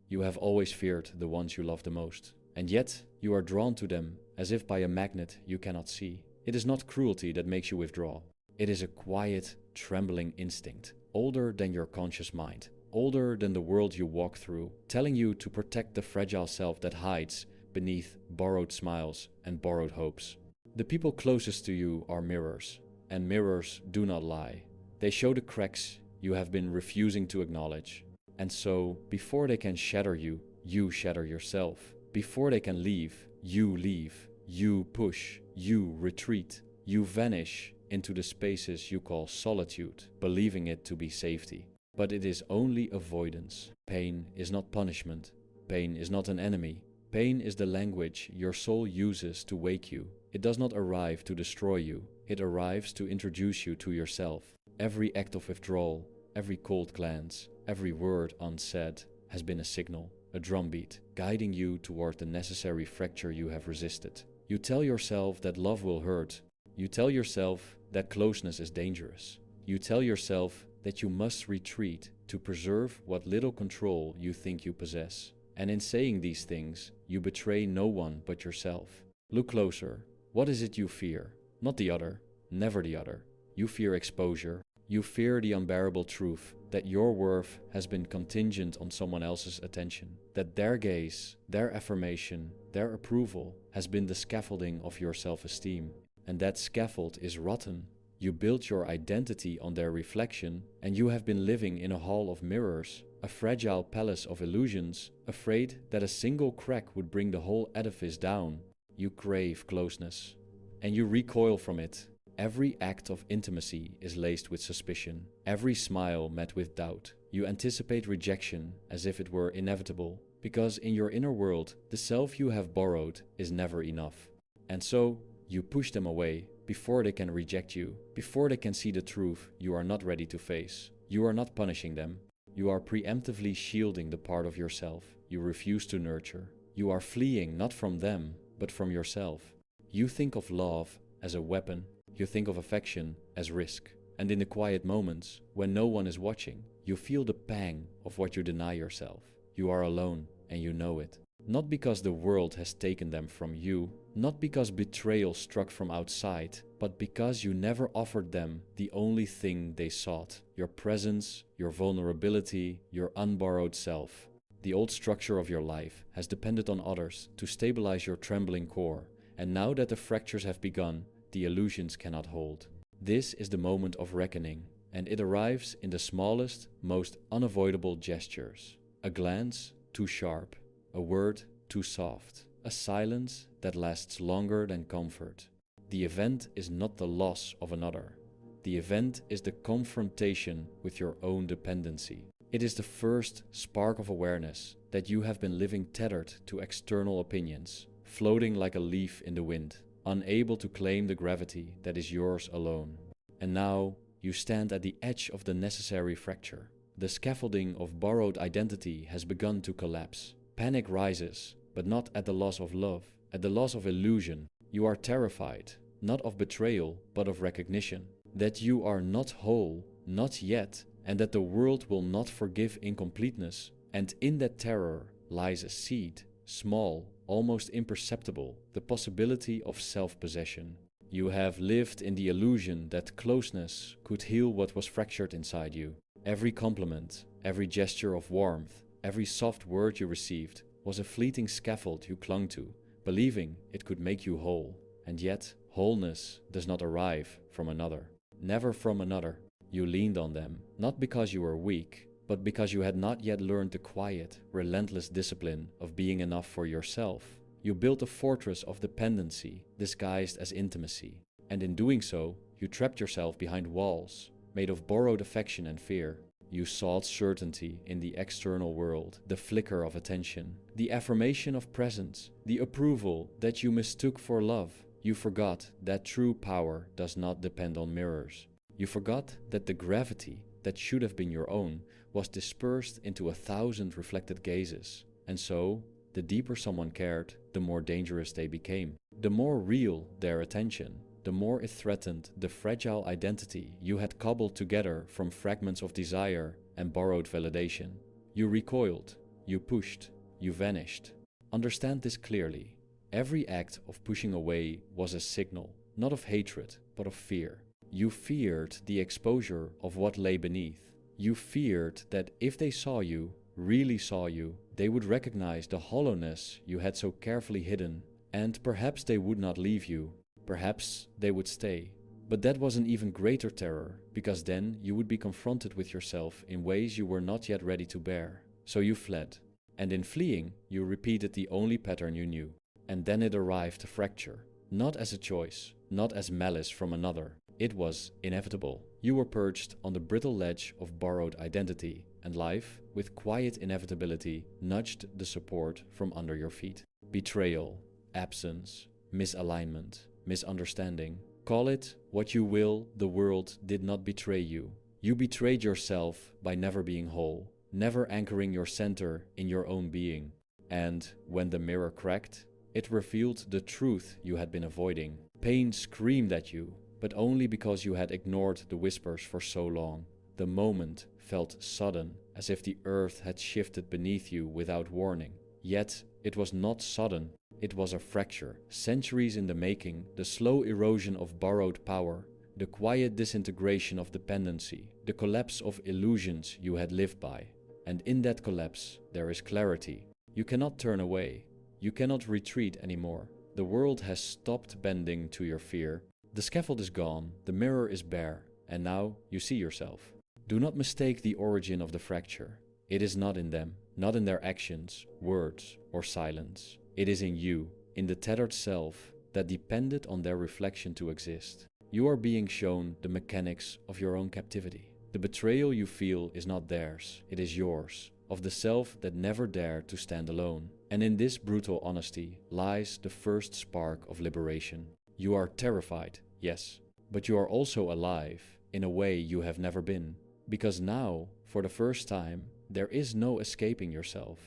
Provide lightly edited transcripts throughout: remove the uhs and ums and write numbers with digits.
You have always feared the ones you love the most. And yet, you are drawn to them as if by a magnet you cannot see. It is not cruelty that makes you withdraw. It is a quiet, trembling instinct, older than your conscious mind, older than the world you walk through, telling you to protect the fragile self that hides beneath borrowed smiles and borrowed hopes. The people closest to you are mirrors, and mirrors do not lie. They show the cracks you have been refusing to acknowledge. And so, before they can shatter you, you shatter yourself. Before they can leave, you push, you retreat, you vanish into the spaces you call solitude, believing it to be safety. But it is only avoidance. Pain is not punishment. Pain is not an enemy. Pain is the language your soul uses to wake you. It does not arrive to destroy you. It arrives to introduce you to yourself. Every act of withdrawal, every cold glance, every word unsaid has been a signal, a drumbeat, guiding you toward the necessary fracture you have resisted. You tell yourself that love will hurt. You tell yourself that closeness is dangerous. You tell yourself that you must retreat to preserve what little control you think you possess. And in saying these things, you betray no one but yourself. Look closer. What is it you fear? Not the other, never the other. You fear exposure. You fear the unbearable truth that your worth has been contingent on someone else's attention, that their gaze, their affirmation, their approval has been the scaffolding of your self-esteem, and that scaffold is rotten. You built your identity on their reflection, and you have been living in a hall of mirrors, a fragile palace of illusions, afraid that a single crack would bring the whole edifice down. You crave closeness, and you recoil from it. Every act of intimacy is laced with suspicion, every smile met with doubt. You anticipate rejection as if it were inevitable, because in your inner world, the self you have borrowed is never enough. And so, you push them away before they can reject you, before they can see the truth you are not ready to face. You are not punishing them. You are preemptively shielding the part of yourself you refuse to nurture. You are fleeing not from them, but from yourself. You think of love as a weapon. You think of affection as risk. And in the quiet moments, when no one is watching, you feel the pang of what you deny yourself. You are alone, and you know it. Not because the world has taken them from you, not because betrayal struck from outside, but because you never offered them the only thing they sought: your presence, your vulnerability, your unborrowed self. The old structure of your life has depended on others to stabilize your trembling core, and now that the fractures have begun, the illusions cannot hold. This is the moment of reckoning, and it arrives in the smallest, most unavoidable gestures. A glance too sharp, a word too soft, a silence that lasts longer than comfort. The event is not the loss of another. The event is the confrontation with your own dependency. It is the first spark of awareness that you have been living tethered to external opinions, floating like a leaf in the wind, unable to claim the gravity that is yours alone. And now you stand at the edge of the necessary fracture. The scaffolding of borrowed identity has begun to collapse. Panic rises, but not at the loss of love, at the loss of illusion. You are terrified, not of betrayal, but of recognition, that you are not whole, not yet, and that the world will not forgive incompleteness. And in that terror lies a seed, small, almost imperceptible, the possibility of self-possession. You have lived in the illusion that closeness could heal what was fractured inside you. Every compliment, every gesture of warmth, every soft word you received was a fleeting scaffold you clung to, believing it could make you whole. And yet, wholeness does not arrive from another. Never from another. You leaned on them, not because you were weak, but because you had not yet learned the quiet, relentless discipline of being enough for yourself. You built a fortress of dependency disguised as intimacy, and in doing so, you trapped yourself behind walls made of borrowed affection and fear. You sought certainty in the external world, the flicker of attention, the affirmation of presence, the approval that you mistook for love. You forgot that true power does not depend on mirrors. You forgot that the gravity that should have been your own was dispersed into 1,000 reflected gazes. And so, the deeper someone cared, the more dangerous they became. The more real their attention, the more it threatened the fragile identity you had cobbled together from fragments of desire and borrowed validation. You recoiled. you pushed, you vanished. Understand this clearly. Every act of pushing away was a signal, not of hatred, but of fear. You feared the exposure of what lay beneath. You feared that if they saw you, really saw you, they would recognize the hollowness you had so carefully hidden, and perhaps they would not leave you. Perhaps they would stay. But that was an even greater terror, because then you would be confronted with yourself in ways you were not yet ready to bear. So you fled. And in fleeing, you repeated the only pattern you knew. And then it arrived, a fracture. Not as a choice, not as malice from another. It was inevitable. You were perched on the brittle ledge of borrowed identity, and life, with quiet inevitability, nudged the support from under your feet. Betrayal, absence, misalignment, misunderstanding. Call it what you will, the world did not betray you. You betrayed yourself by never being whole, never anchoring your center in your own being. And when the mirror cracked, it revealed the truth you had been avoiding. Pain screamed at you, but only because you had ignored the whispers for so long. The moment felt sudden, as if the earth had shifted beneath you without warning. Yet it was not sudden. It was a fracture, centuries in the making, the slow erosion of borrowed power, the quiet disintegration of dependency, the collapse of illusions you had lived by. And in that collapse, there is clarity. You cannot turn away. You cannot retreat anymore. The world has stopped bending to your fear. The scaffold is gone, the mirror is bare, and now you see yourself. Do not mistake the origin of the fracture. It is not in them, not in their actions, words, or silence. It is in you, in the tethered self that depended on their reflection to exist. You are being shown the mechanics of your own captivity. The betrayal you feel is not theirs, it is yours, of the self that never dared to stand alone. And in this brutal honesty lies the first spark of liberation. You are terrified, yes, but you are also alive in a way you have never been. Because now, for the first time, there is no escaping yourself.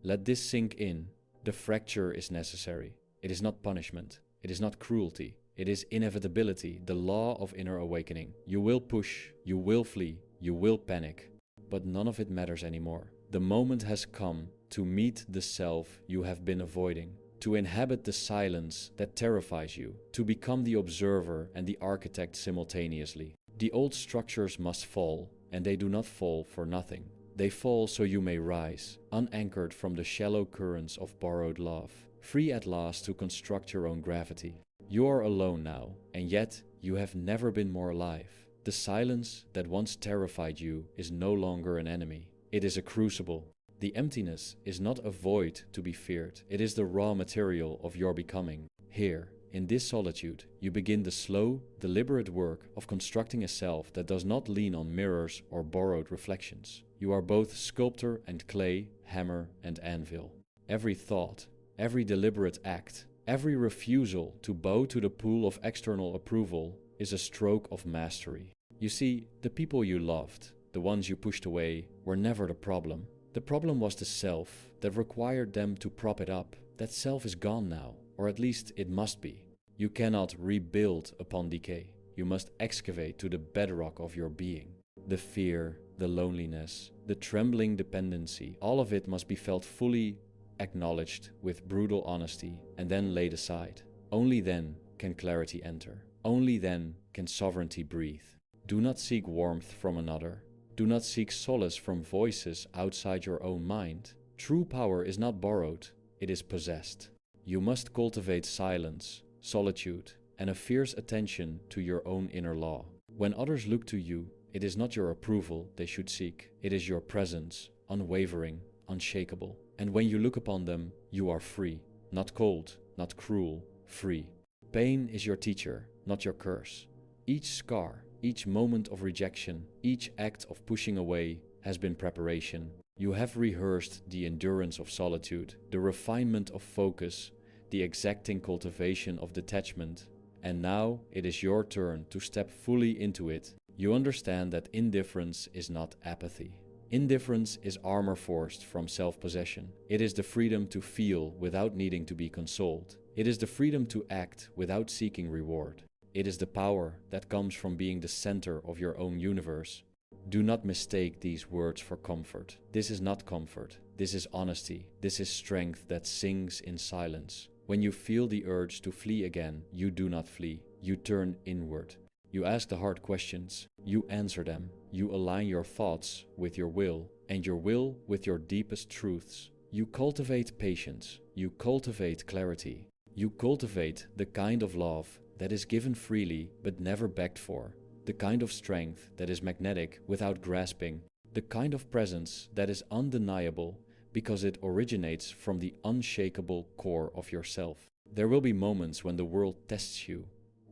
Let this sink in. The fracture is necessary. It is not punishment. It is not cruelty. It is inevitability, the law of inner awakening. You will push, you will flee, you will panic, but none of it matters anymore. The moment has come to meet the self you have been avoiding, to inhabit the silence that terrifies you, to become the observer and the architect simultaneously. The old structures must fall, and they do not fall for nothing. They fall so you may rise, unanchored from the shallow currents of borrowed love, free at last to construct your own gravity. You are alone now, and yet you have never been more alive. The silence that once terrified you is no longer an enemy. It is a crucible. The emptiness is not a void to be feared. It is the raw material of your becoming. Here, in this solitude, you begin the slow, deliberate work of constructing a self that does not lean on mirrors or borrowed reflections. You are both sculptor and clay, hammer and anvil. Every thought, every deliberate act, every refusal to bow to the pool of external approval is a stroke of mastery. You see, the people you loved, the ones you pushed away, were never the problem. The problem was the self that required them to prop it up. That self is gone now, or at least it must be. You cannot rebuild upon decay. You must excavate to the bedrock of your being. The fear, the loneliness, the trembling dependency, all of it must be felt fully, acknowledged with brutal honesty, and then laid aside. Only then can clarity enter. Only then can sovereignty breathe. Do not seek warmth from another. Do not seek solace from voices outside your own mind. True power is not borrowed, it is possessed. You must cultivate silence, solitude, and a fierce attention to your own inner law. When others look to you, it is not your approval they should seek. It is your presence, unwavering, unshakable. And when you look upon them, you are free. Not cold, not cruel, free. Pain is your teacher, not your curse. Each scar, each moment of rejection, each act of pushing away has been preparation. You have rehearsed the endurance of solitude, the refinement of focus, the exacting cultivation of detachment, and now it is your turn to step fully into it. You understand that indifference is not apathy. Indifference is armor forced from self-possession. It is the freedom to feel without needing to be consoled. It is the freedom to act without seeking reward. It is the power that comes from being the center of your own universe. Do not mistake these words for comfort. This is not comfort. This is honesty. This is strength that sings in silence. When you feel the urge to flee again, you do not flee. You turn inward. You ask the hard questions. You answer them. You align your thoughts with your will, and your will with your deepest truths. You cultivate patience. You cultivate clarity. You cultivate the kind of love that is given freely but never begged for. The kind of strength that is magnetic without grasping. The kind of presence that is undeniable because it originates from the unshakable core of yourself. There will be moments when the world tests you.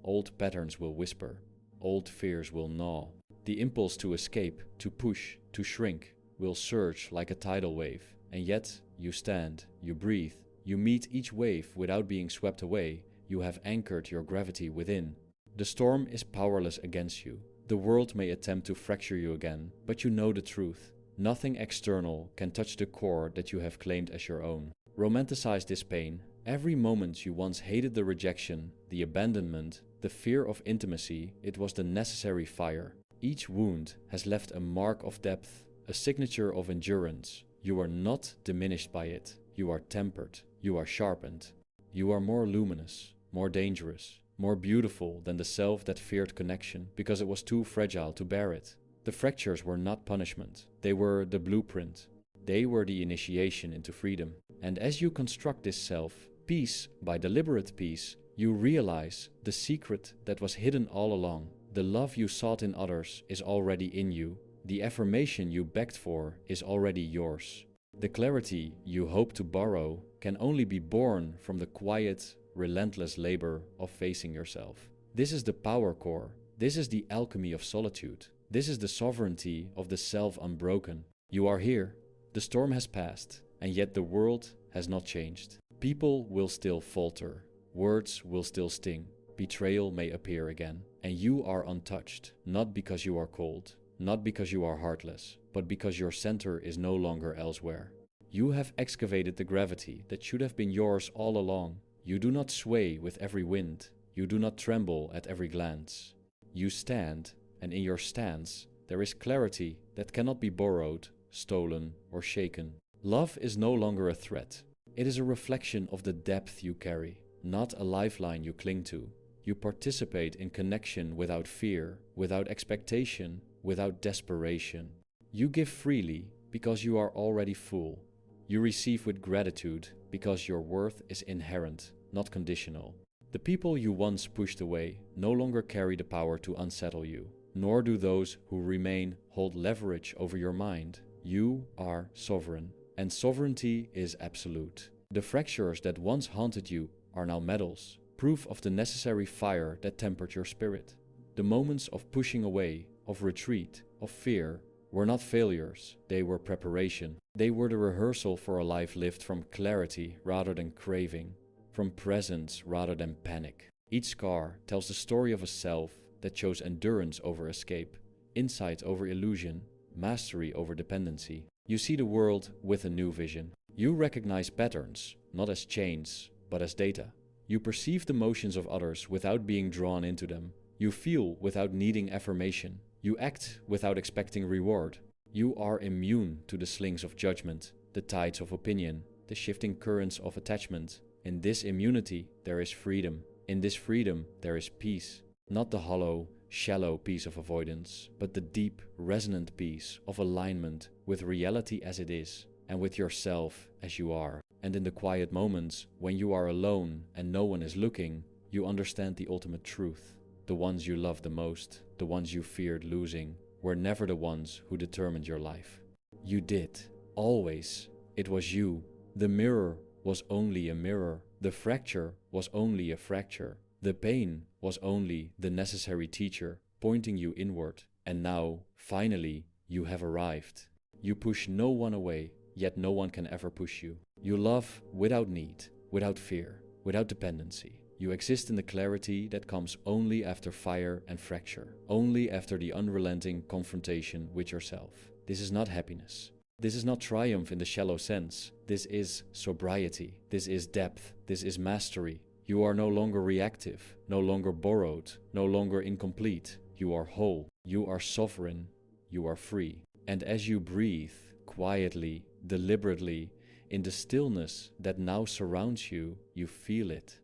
Old patterns will whisper. Old fears will gnaw. The impulse to escape, to push, to shrink will surge like a tidal wave. And yet, you stand, you breathe, you meet each wave without being swept away. You have anchored your gravity within. The storm is powerless against you. The world may attempt to fracture you again, but you know the truth. Nothing external can touch the core that you have claimed as your own. Romanticize this pain. Every moment you once hated the rejection, the abandonment, the fear of intimacy, it was the necessary fire. Each wound has left a mark of depth, a signature of endurance. You are not diminished by it. You are tempered. You are sharpened. You are more luminous, more dangerous, more beautiful than the self that feared connection because it was too fragile to bear it. The fractures were not punishment. They were the blueprint. They were the initiation into freedom. And as you construct this self, piece by deliberate piece, you realize the secret that was hidden all along. The love you sought in others is already in you. The affirmation you begged for is already yours. The clarity you hope to borrow can only be born from the quiet, relentless labor of facing yourself. This is the power core. This is the alchemy of solitude. This is the sovereignty of the self unbroken. You are here. The storm has passed, and yet the world has not changed. People will still falter. Words will still sting. Betrayal may appear again. And you are untouched, not because you are cold, not because you are heartless, but because your center is no longer elsewhere. You have excavated the gravity that should have been yours all along. You do not sway with every wind. You do not tremble at every glance. You stand, and in your stance, there is clarity that cannot be borrowed, stolen, or shaken. Love is no longer a threat. It is a reflection of the depth you carry, not a lifeline you cling to. You participate in connection without fear, without expectation, without desperation. You give freely because you are already full. You receive with gratitude because your worth is inherent, not conditional. The people you once pushed away no longer carry the power to unsettle you, nor do those who remain hold leverage over your mind. You are sovereign, and sovereignty is absolute. The fractures that once haunted you are now medals, proof of the necessary fire that tempered your spirit. The moments of pushing away, of retreat, of fear, were not failures, they were preparation. They were the rehearsal for a life lived from clarity rather than craving, from presence rather than panic. Each scar tells the story of a self that chose endurance over escape, insight over illusion, mastery over dependency. You see the world with a new vision. You recognize patterns, not as chains, but as data. You perceive the motions of others without being drawn into them. You feel without needing affirmation. You act without expecting reward. You are immune to the slings of judgment, the tides of opinion, the shifting currents of attachment. In this immunity, there is freedom. In this freedom, there is peace. Not the hollow, shallow peace of avoidance, but the deep, resonant peace of alignment with reality as it is, and with yourself as you are. And in the quiet moments, when you are alone and no one is looking, you understand the ultimate truth. The ones you loved the most, the ones you feared losing, were never the ones who determined your life. You did. Always. It was you. The mirror was only a mirror. The fracture was only a fracture. The pain was only the necessary teacher, pointing you inward. And now, finally, you have arrived. You push no one away, yet no one can ever push you. You love without need, without fear, without dependency. You exist in the clarity that comes only after fire and fracture, only after the unrelenting confrontation with yourself. This is not happiness. This is not triumph in the shallow sense. This is sobriety. This is depth. This is mastery. You are no longer reactive, no longer borrowed, no longer incomplete. You are whole. You are sovereign. You are free. And as you breathe, quietly, deliberately, in the stillness that now surrounds you, you feel it.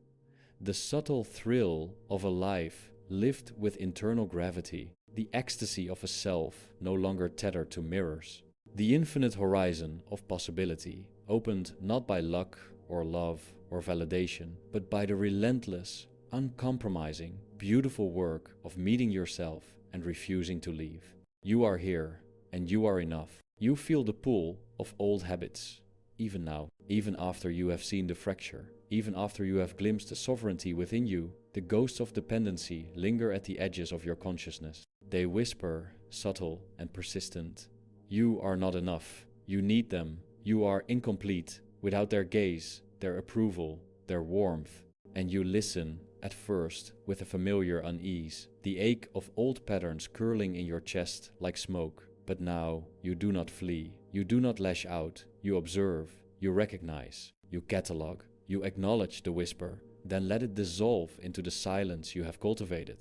The subtle thrill of a life lived with internal gravity, the ecstasy of a self no longer tethered to mirrors, the infinite horizon of possibility, opened not by luck or love or validation, but by the relentless, uncompromising, beautiful work of meeting yourself and refusing to leave. You are here, and you are enough. You feel the pull of old habits, even now, even after you have seen the fracture, even after you have glimpsed the sovereignty within you. The ghosts of dependency linger at the edges of your consciousness. They whisper, subtle and persistent, "You are not enough. You need them. You are incomplete without their gaze, their approval, their warmth." And you listen, at first, with a familiar unease, the ache of old patterns curling in your chest like smoke. But now you do not flee, you do not lash out, you observe, you recognize, you catalog, you acknowledge the whisper, then let it dissolve into the silence you have cultivated.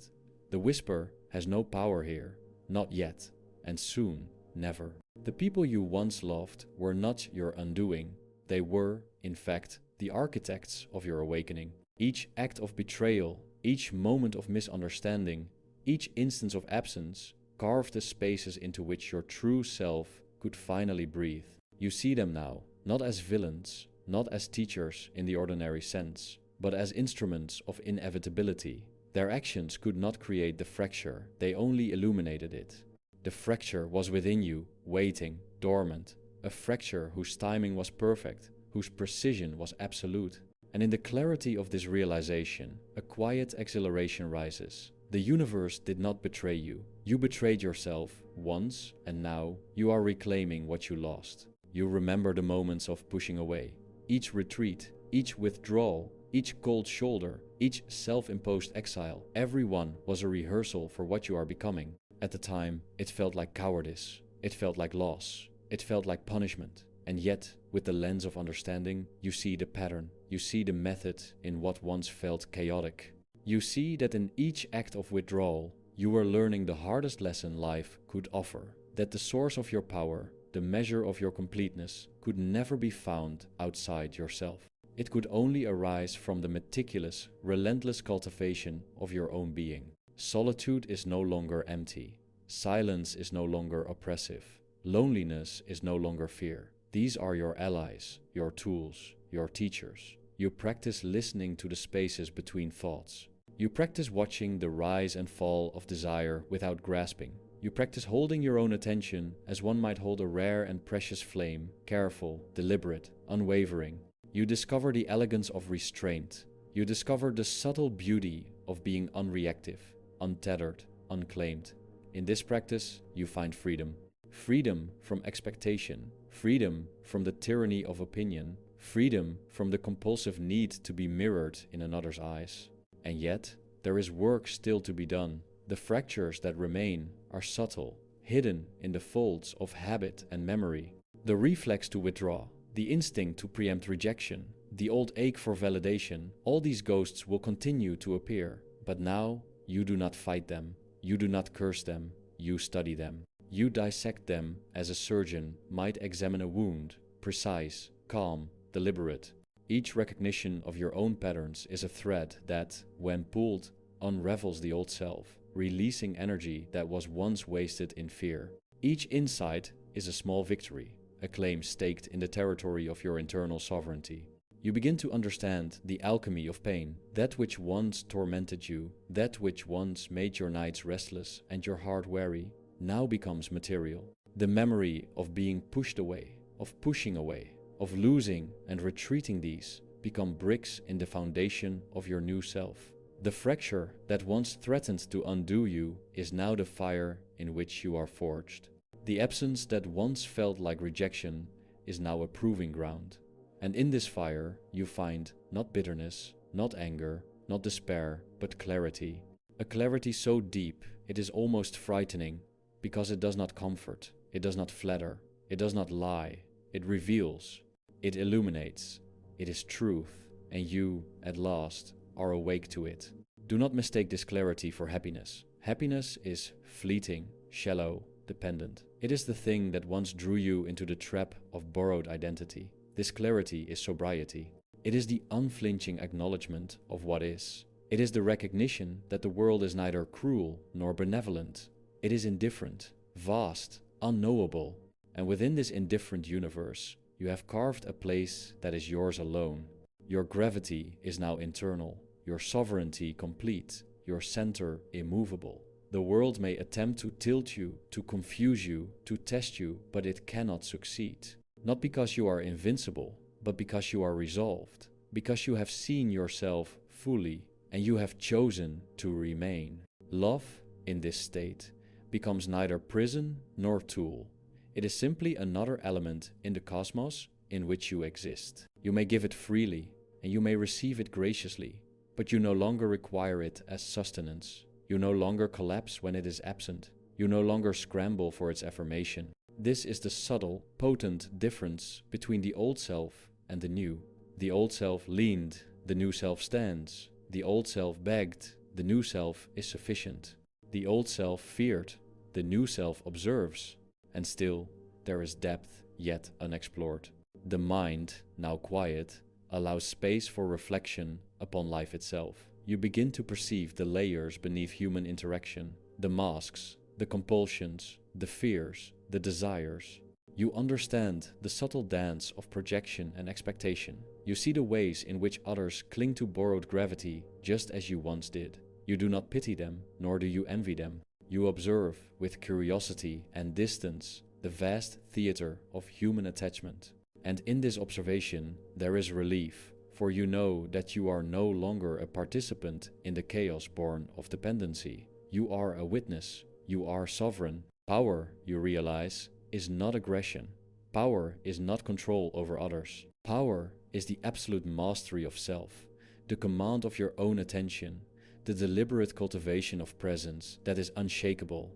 The whisper has no power here, not yet, and soon, never. The people you once loved were not your undoing. They were, in fact, the architects of your awakening. Each act of betrayal, each moment of misunderstanding, each instance of absence carved the spaces into which your true self could finally breathe. You see them now, not as villains, not as teachers in the ordinary sense, but as instruments of inevitability. Their actions could not create the fracture, they only illuminated it. The fracture was within you, waiting, dormant, a fracture whose timing was perfect, whose precision was absolute. And in the clarity of this realization, a quiet exhilaration rises. The universe did not betray you. You betrayed yourself once, and now you are reclaiming what you lost. You remember the moments of pushing away. Each retreat, each withdrawal, each cold shoulder, each self-imposed exile, every one was a rehearsal for what you are becoming. At the time, it felt like cowardice. It felt like loss. It felt like punishment. And yet, with the lens of understanding, you see the pattern. You see the method in what once felt chaotic. You see that in each act of withdrawal, you were learning the hardest lesson life could offer. That the source of your power, the measure of your completeness, could never be found outside yourself. It could only arise from the meticulous, relentless cultivation of your own being. Solitude is no longer empty. Silence is no longer oppressive. Loneliness is no longer fear. These are your allies, your tools, your teachers. You practice listening to the spaces between thoughts. You practice watching the rise and fall of desire without grasping. You practice holding your own attention as one might hold a rare and precious flame, careful, deliberate, unwavering. You discover the elegance of restraint. You discover the subtle beauty of being unreactive, untethered, unclaimed. In this practice, you find freedom. Freedom from expectation, freedom from the tyranny of opinion, freedom from the compulsive need to be mirrored in another's eyes. And yet, there is work still to be done. The fractures that remain are subtle, hidden in the folds of habit and memory. The reflex to withdraw, the instinct to preempt rejection, the old ache for validation, all these ghosts will continue to appear. But now, you do not fight them, you do not curse them, you study them. You dissect them as a surgeon might examine a wound, precise, calm, deliberate. Each recognition of your own patterns is a thread that, when pulled, unravels the old self, releasing energy that was once wasted in fear. Each insight is a small victory, a claim staked in the territory of your internal sovereignty. You begin to understand the alchemy of pain, that which once tormented you, that which once made your nights restless and your heart weary, now becomes material. The memory of being pushed away, of pushing away, of losing and retreating, these become bricks in the foundation of your new self. The fracture that once threatened to undo you is now the fire in which you are forged. The absence that once felt like rejection is now a proving ground. And in this fire you find not bitterness, not anger, not despair, but clarity. A clarity so deep it is almost frightening, because it does not comfort, it does not flatter, it does not lie, it reveals, it illuminates, it is truth, and you, at last, are awake to it. Do not mistake this clarity for happiness. Happiness is fleeting, shallow, dependent. It is the thing that once drew you into the trap of borrowed identity. This clarity is sobriety. It is the unflinching acknowledgement of what is. It is the recognition that the world is neither cruel nor benevolent. It is indifferent, vast, unknowable, and within this indifferent universe, you have carved a place that is yours alone. Your gravity is now internal, your sovereignty complete, your center immovable. The world may attempt to tilt you, to confuse you, to test you, but it cannot succeed. Not because you are invincible, but because you are resolved, because you have seen yourself fully and you have chosen to remain. Love, in this state, becomes neither prison nor tool. It is simply another element in the cosmos in which you exist. You may give it freely and you may receive it graciously, but you no longer require it as sustenance. You no longer collapse when it is absent. You no longer scramble for its affirmation. This is the subtle, potent difference between the old self and the new. The old self leaned, the new self stands. The old self begged, the new self is sufficient. The old self feared, the new self observes. And still, there is depth yet unexplored. The mind, now quiet, allows space for reflection upon life itself. You begin to perceive the layers beneath human interaction, the masks, the compulsions, the fears, the desires. You understand the subtle dance of projection and expectation. You see the ways in which others cling to borrowed gravity just as you once did. You do not pity them, nor do you envy them. You observe with curiosity and distance the vast theater of human attachment. And in this observation there is relief, for you know that you are no longer a participant in the chaos born of dependency. You are a witness. You are sovereign. Power, you realize, is not aggression. Power is not control over others. Power is the absolute mastery of self, the command of your own attention, the deliberate cultivation of presence that is unshakable.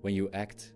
When you act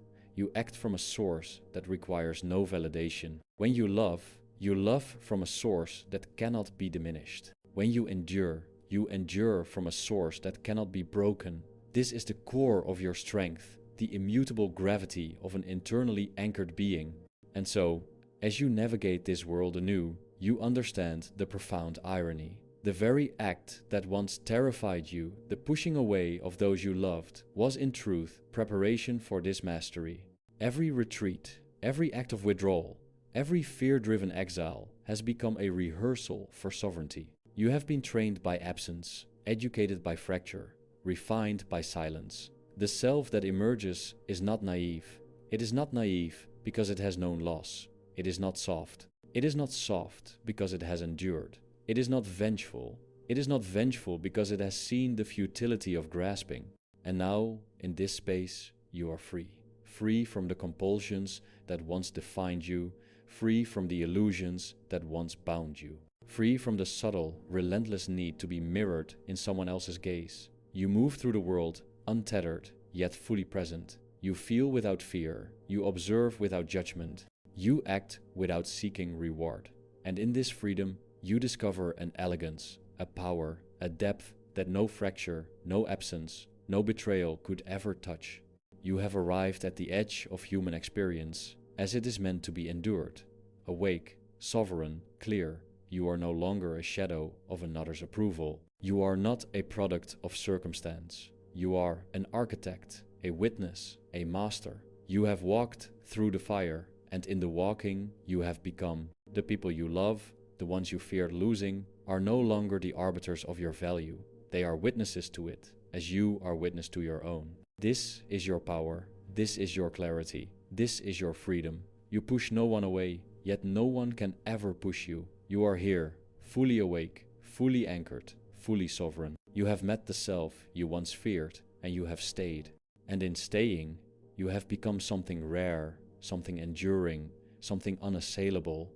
from a source that requires no validation. When you love from a source that cannot be diminished. When you endure from a source that cannot be broken. This is the core of your strength, the immutable gravity of an internally anchored being. And so, as you navigate this world anew, you understand the profound irony. The very act that once terrified you, the pushing away of those you loved, was in truth preparation for this mastery. Every retreat, every act of withdrawal, every fear-driven exile has become a rehearsal for sovereignty. You have been trained by absence, educated by fracture, refined by silence. The self that emerges is not naive. It is not naive because it has known loss. It is not soft. It is not soft because it has endured. It is not vengeful. It is not vengeful because it has seen the futility of grasping. And now, in this space, you are free. Free from the compulsions that once defined you. Free from the illusions that once bound you. Free from the subtle, relentless need to be mirrored in someone else's gaze. You move through the world untethered, yet fully present. You feel without fear. You observe without judgment. You act without seeking reward. And in this freedom, you discover an elegance, a power, a depth that no fracture, no absence, no betrayal could ever touch. You have arrived at the edge of human experience, as it is meant to be endured. Awake, sovereign, clear, you are no longer a shadow of another's approval. You are not a product of circumstance. You are an architect, a witness, a master. You have walked through the fire, and in the walking you have become. The people you love, the ones you feared losing, are no longer the arbiters of your value. They are witnesses to it, as you are witness to your own. This is your power. This is your clarity. This is your freedom. You push no one away, yet no one can ever push you. You are here, fully awake, fully anchored, fully sovereign. You have met the self you once feared, and you have stayed. And in staying, you have become something rare, something enduring, something unassailable,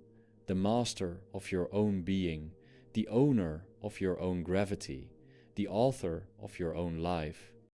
the master of your own being, the owner of your own gravity, the author of your own life.